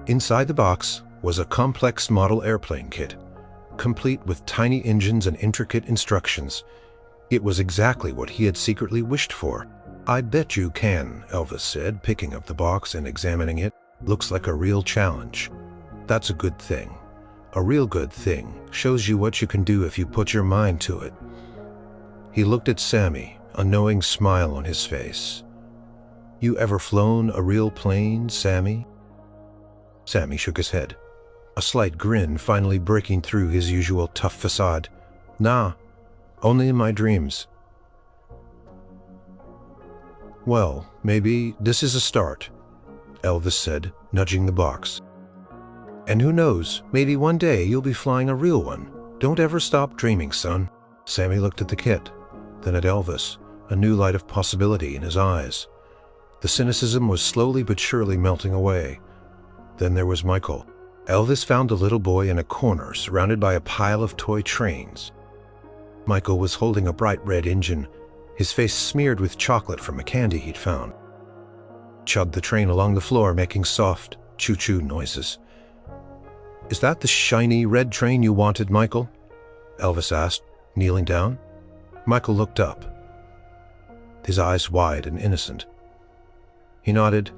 Inside the box was a complex model airplane kit, complete with tiny engines and intricate instructions. It was exactly what he had secretly wished for. "I bet you can," Elvis said, picking up the box and examining it. "Looks like a real challenge." "That's a good thing. A real good thing. Shows you what you can do if you put your mind to it." He looked at Sammy, a knowing smile on his face. "You ever flown a real plane, Sammy?" Sammy shook his head, a slight grin finally breaking through his usual tough facade. "Nah, only in my dreams." "Well, maybe this is a start," Elvis said, nudging the box. "And who knows, maybe one day you'll be flying a real one. Don't ever stop dreaming, son." Sammy looked at the kit, then at Elvis, a new light of possibility in his eyes. The cynicism was slowly but surely melting away. Then there was Michael. Elvis found the little boy in a corner, surrounded by a pile of toy trains. Michael was holding a bright red engine, his face smeared with chocolate from a candy he'd found. Chugged the train along the floor, making soft, choo-choo noises. "Is that the shiny red train you wanted, Michael?" Elvis asked, kneeling down. Michael looked up, his eyes wide and innocent. He nodded,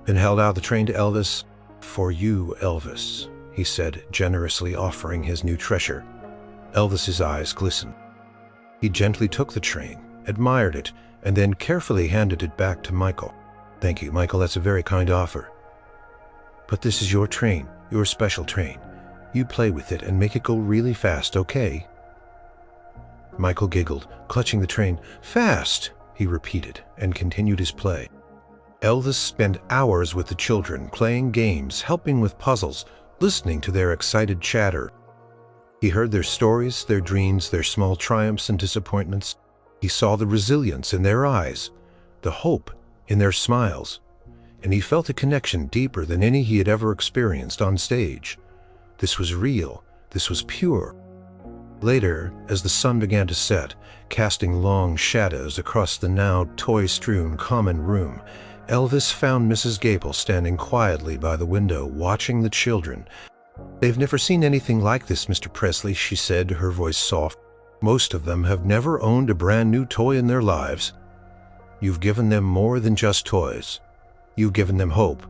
then held out the train to Elvis. "For you, Elvis," he said, generously offering his new treasure. Elvis's eyes glistened. He gently took the train, admired it, and then carefully handed it back to Michael. "Thank you, Michael, that's a very kind offer. But this is your train, your special train. You play with it and make it go really fast, okay?" Michael giggled, clutching the train. "Fast," he repeated, and continued his play. Elvis spent hours with the children, playing games, helping with puzzles, listening to their excited chatter. He heard their stories, their dreams, their small triumphs and disappointments. He saw the resilience in their eyes, the hope in their smiles, and he felt a connection deeper than any he had ever experienced on stage. This was real. This was pure. Later, as the sun began to set, casting long shadows across the now toy-strewn common room, Elvis found Mrs. Gable standing quietly by the window, watching the children. "They've never seen anything like this, Mr. Presley," she said, her voice soft. "Most of them have never owned a brand new toy in their lives. You've given them more than just toys. You've given them hope.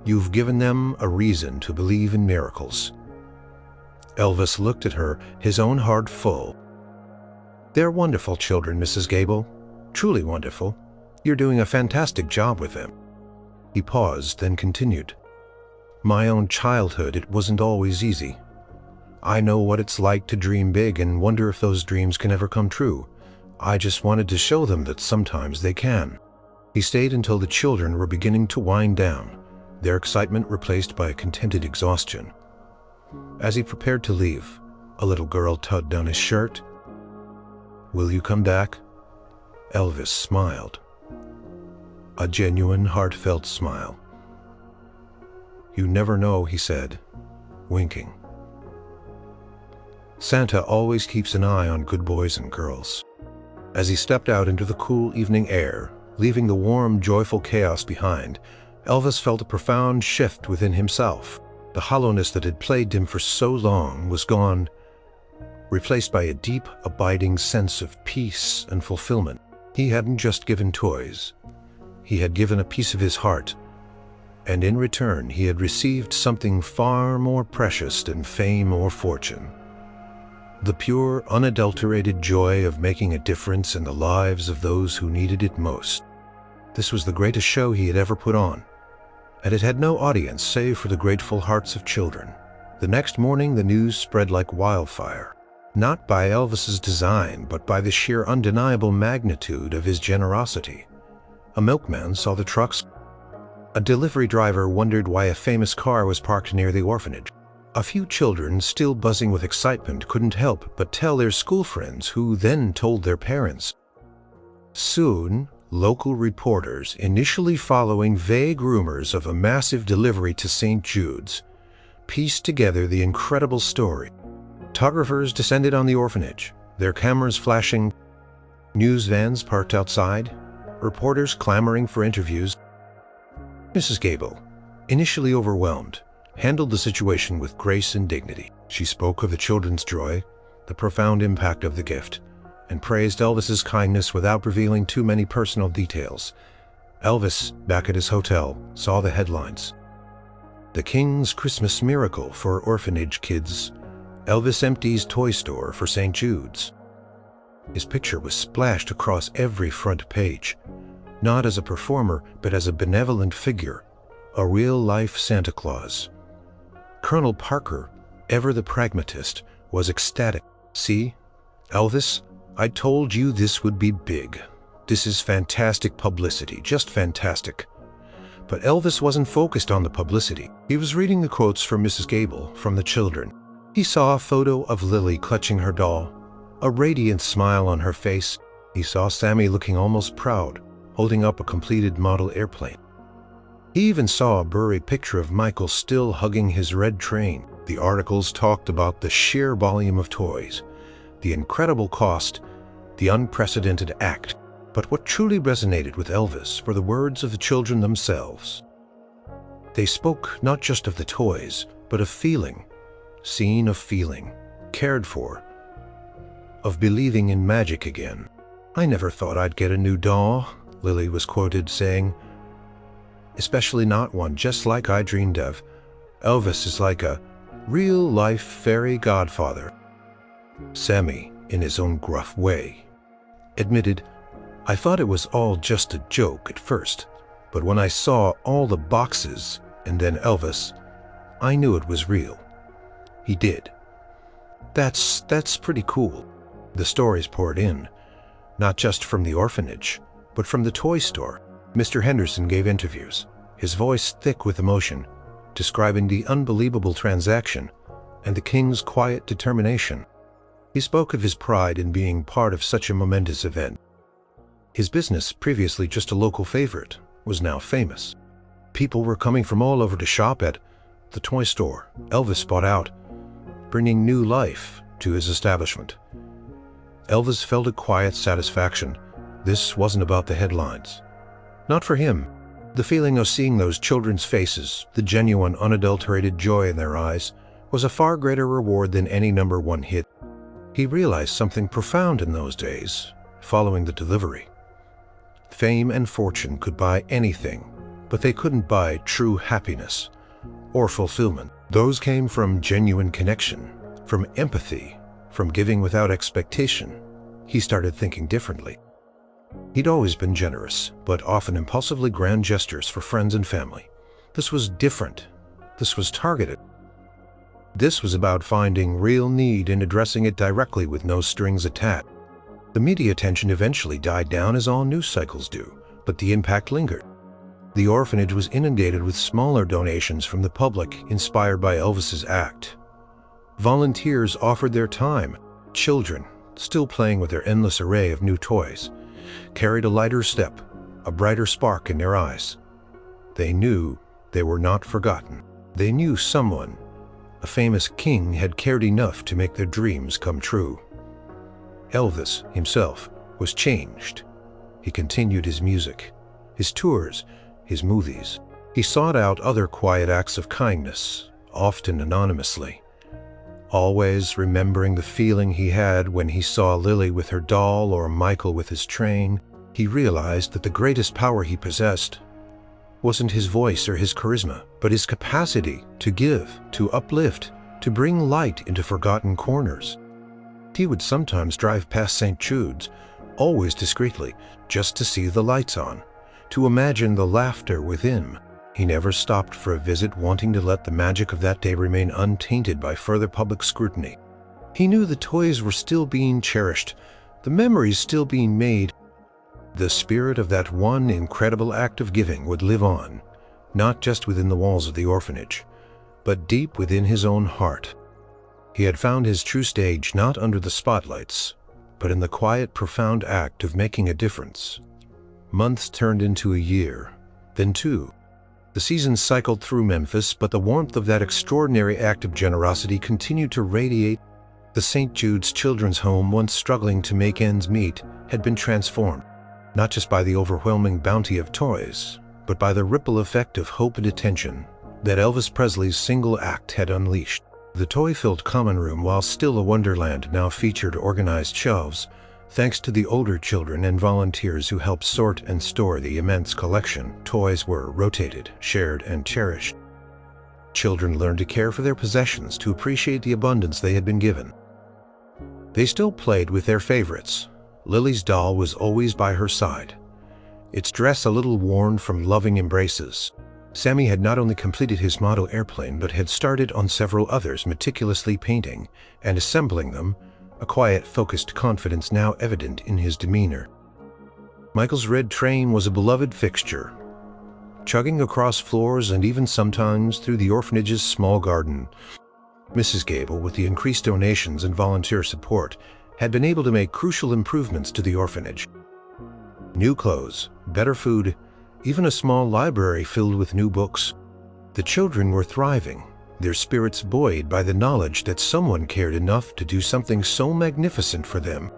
You've given them a reason to believe in miracles." Elvis looked at her, his own heart full. "They're wonderful children, Mrs. Gable. Truly wonderful. You're doing a fantastic job with them." He paused, then continued. "My own childhood, it wasn't always easy. I know what it's like to dream big and wonder if those dreams can ever come true. I just wanted to show them that sometimes they can." He stayed until the children were beginning to wind down, their excitement replaced by a contented exhaustion. As he prepared to leave, a little girl tugged on his shirt. "Will you come back?" Elvis smiled. A genuine, heartfelt smile. "You never know," he said, winking. "Santa always keeps an eye on good boys and girls." As he stepped out into the cool evening air, leaving the warm, joyful chaos behind, Elvis felt a profound shift within himself. The hollowness that had plagued him for so long was gone, replaced by a deep, abiding sense of peace and fulfillment. He hadn't just given toys. He had given a piece of his heart, and in return he had received something far more precious than fame or fortune. The pure, unadulterated joy of making a difference in the lives of those who needed it most. This was the greatest show he had ever put on, and it had no audience save for the grateful hearts of children. The next morning the news spread like wildfire, not by Elvis's design, but by the sheer undeniable magnitude of his generosity. A milkman saw the trucks. A delivery driver wondered why a famous car was parked near the orphanage. A few children, still buzzing with excitement, couldn't help but tell their school friends, who then told their parents. Soon, local reporters, initially following vague rumors of a massive delivery to St. Jude's, pieced together the incredible story. Photographers descended on the orphanage, their cameras flashing, news vans parked outside, reporters clamoring for interviews. Mrs. Gable, initially overwhelmed, handled the situation with grace and dignity. She spoke of the children's joy, the profound impact of the gift, and praised Elvis's kindness without revealing too many personal details. Elvis, back at his hotel, saw the headlines. The King's Christmas Miracle for Orphanage Kids. Elvis empties toy store for St. Jude's. His picture was splashed across every front page, not as a performer, but as a benevolent figure, a real-life Santa Claus. Colonel Parker, ever the pragmatist, was ecstatic. "See, Elvis, I told you this would be big. This is fantastic publicity, just fantastic." But Elvis wasn't focused on the publicity. He was reading the quotes from Mrs. Gable, from the children. He saw a photo of Lily clutching her doll, a radiant smile on her face. He saw Sammy looking almost proud, holding up a completed model airplane. He even saw a blurry picture of Michael still hugging his red train. The articles talked about the sheer volume of toys, the incredible cost, the unprecedented act. But what truly resonated with Elvis were the words of the children themselves. They spoke not just of the toys, but of feeling, seen of feeling, cared for, of believing in magic again. "I never thought I'd get a new doll," Lily was quoted saying, "especially not one just like I dreamed of. Elvis is like a real-life fairy godfather." Sammy, in his own gruff way, admitted, "I thought it was all just a joke at first, but when I saw all the boxes and then Elvis, I knew it was real." He did. That's pretty cool." The stories poured in, not just from the orphanage, but from the toy store. Mr. Henderson gave interviews, his voice thick with emotion, describing the unbelievable transaction and the King's quiet determination. He spoke of his pride in being part of such a momentous event. His business, previously just a local favorite, was now famous. People were coming from all over to shop at the toy store Elvis bought out, bringing new life to his establishment. Elvis felt a quiet satisfaction. This wasn't about the headlines. Not for him. The feeling of seeing those children's faces, the genuine, unadulterated joy in their eyes, was a far greater reward than any #1 hit. He realized something profound in those days, following the delivery. Fame and fortune could buy anything, but they couldn't buy true happiness or fulfillment. Those came from genuine connection, from empathy, from giving without expectation. He started thinking differently. He'd always been generous, but often impulsively grand gestures for friends and family. This was different. This was targeted. This was about finding real need and addressing it directly with no strings attached. The media attention eventually died down, as all news cycles do, but the impact lingered. The orphanage was inundated with smaller donations from the public inspired by Elvis's act. Volunteers offered their time. Children, still playing with their endless array of new toys, carried a lighter step, a brighter spark in their eyes. They knew they were not forgotten. They knew someone, a famous king, had cared enough to make their dreams come true. Elvis himself was changed. He continued his music, his tours, his movies. He sought out other quiet acts of kindness, often anonymously, always remembering the feeling he had when he saw Lily with her doll or Michael with his train. He realized that the greatest power he possessed wasn't his voice or his charisma, but his capacity to give, to uplift, to bring light into forgotten corners. He would sometimes drive past St. Jude's, always discreetly, just to see the lights on, to imagine the laughter within. He never stopped for a visit, wanting to let the magic of that day remain untainted by further public scrutiny. He knew the toys were still being cherished, the memories still being made. The spirit of that one incredible act of giving would live on, not just within the walls of the orphanage, but deep within his own heart. He had found his true stage not under the spotlights, but in the quiet, profound act of making a difference. Months turned into a year, then 2. The seasons cycled through Memphis, but the warmth of that extraordinary act of generosity continued to radiate. The St. Jude's Children's Home, once struggling to make ends meet, had been transformed, not just by the overwhelming bounty of toys, but by the ripple effect of hope and attention that Elvis Presley's single act had unleashed. The toy-filled common room, while still a wonderland, now featured organized shelves, thanks to the older children and volunteers who helped sort and store the immense collection. Toys were rotated, shared, and cherished. Children learned to care for their possessions, to appreciate the abundance they had been given. They still played with their favorites. Lily's doll was always by her side, its dress a little worn from loving embraces. Sammy had not only completed his model airplane, but had started on several others, meticulously painting and assembling them, a quiet, focused confidence now evident in his demeanor. Michael's red train was a beloved fixture, chugging across floors and even sometimes through the orphanage's small garden. Mrs. Gable, with the increased donations and volunteer support, had been able to make crucial improvements to the orphanage. New clothes, better food, even a small library filled with new books. The children were thriving, their spirits buoyed by the knowledge that someone cared enough to do something so magnificent for them.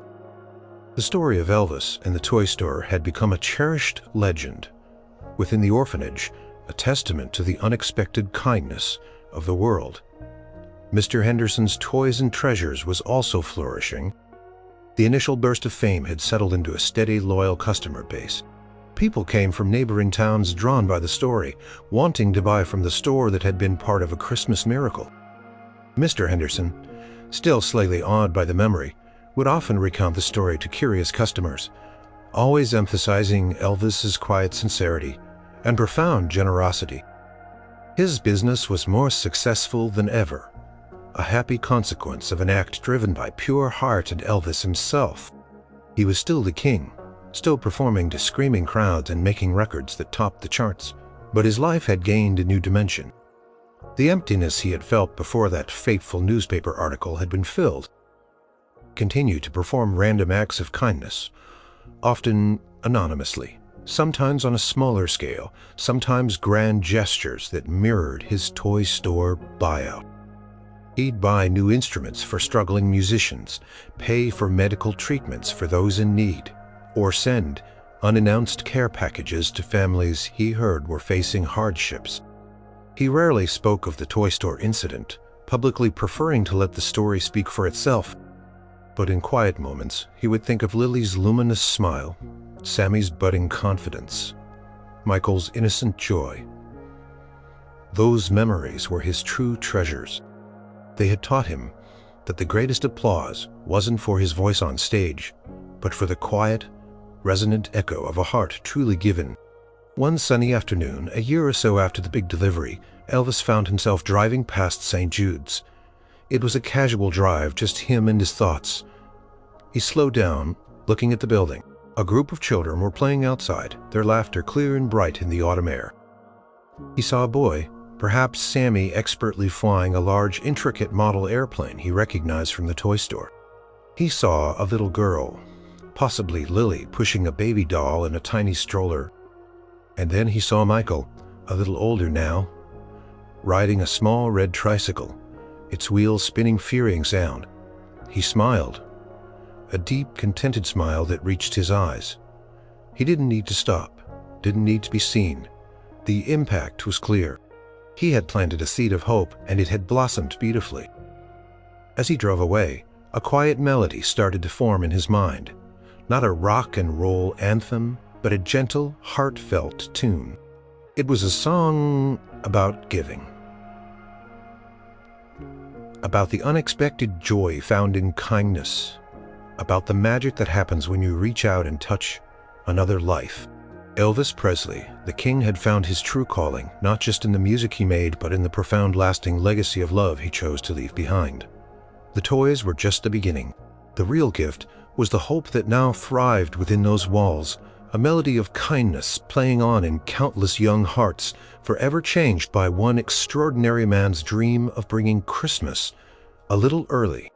The story of Elvis and the toy store had become a cherished legend within the orphanage, a testament to the unexpected kindness of the world. Mr. Henderson's Toys and Treasures was also flourishing. The initial burst of fame had settled into a steady, loyal customer base. People came from neighboring towns drawn by the story, wanting to buy from the store that had been part of a Christmas miracle. Mr. Henderson, still slightly awed by the memory, would often recount the story to curious customers, always emphasizing Elvis's quiet sincerity and profound generosity. His business was more successful than ever, a happy consequence of an act driven by pure heart and Elvis himself. He was still the king, still performing to screaming crowds and making records that topped the charts, but his life had gained a new dimension. The emptiness he had felt before that fateful newspaper article had been filled. Continued to perform random acts of kindness, often anonymously, sometimes on a smaller scale, sometimes grand gestures that mirrored his toy store buyout. He'd buy new instruments for struggling musicians, pay for medical treatments for those in need, or send unannounced care packages to families he heard were facing hardships. He rarely spoke of the toy store incident, publicly preferring to let the story speak for itself. But in quiet moments, he would think of Lily's luminous smile, Sammy's budding confidence, Michael's innocent joy. Those memories were his true treasures. They had taught him that the greatest applause wasn't for his voice on stage, but for the quiet, resonant echo of a heart truly given. One sunny afternoon, a year or so after the big delivery, Elvis found himself driving past St. Jude's. It was a casual drive, just him and his thoughts. He slowed down, looking at the building. A group of children were playing outside, their laughter clear and bright in the autumn air. He saw a boy, perhaps Sammy, expertly flying a large, intricate model airplane he recognized from the toy store. He saw a little girl, possibly Lily, pushing a baby doll in a tiny stroller. And then he saw Michael, a little older now, riding a small red tricycle, its wheels spinning fearing sound. He smiled, a deep, contented smile that reached his eyes. He didn't need to stop, didn't need to be seen. The impact was clear. He had planted a seed of hope, and it had blossomed beautifully. As he drove away, a quiet melody started to form in his mind. Not a rock and roll anthem, but a gentle, heartfelt tune. It was a song about giving, about the unexpected joy found in kindness, about the magic that happens when you reach out and touch another life. Elvis Presley, the king, had found his true calling, not just in the music he made, but in the profound, lasting legacy of love he chose to leave behind. The toys were just the beginning. The real gift was the hope that now thrived within those walls, a melody of kindness playing on in countless young hearts, forever changed by one extraordinary man's dream of bringing Christmas a little early.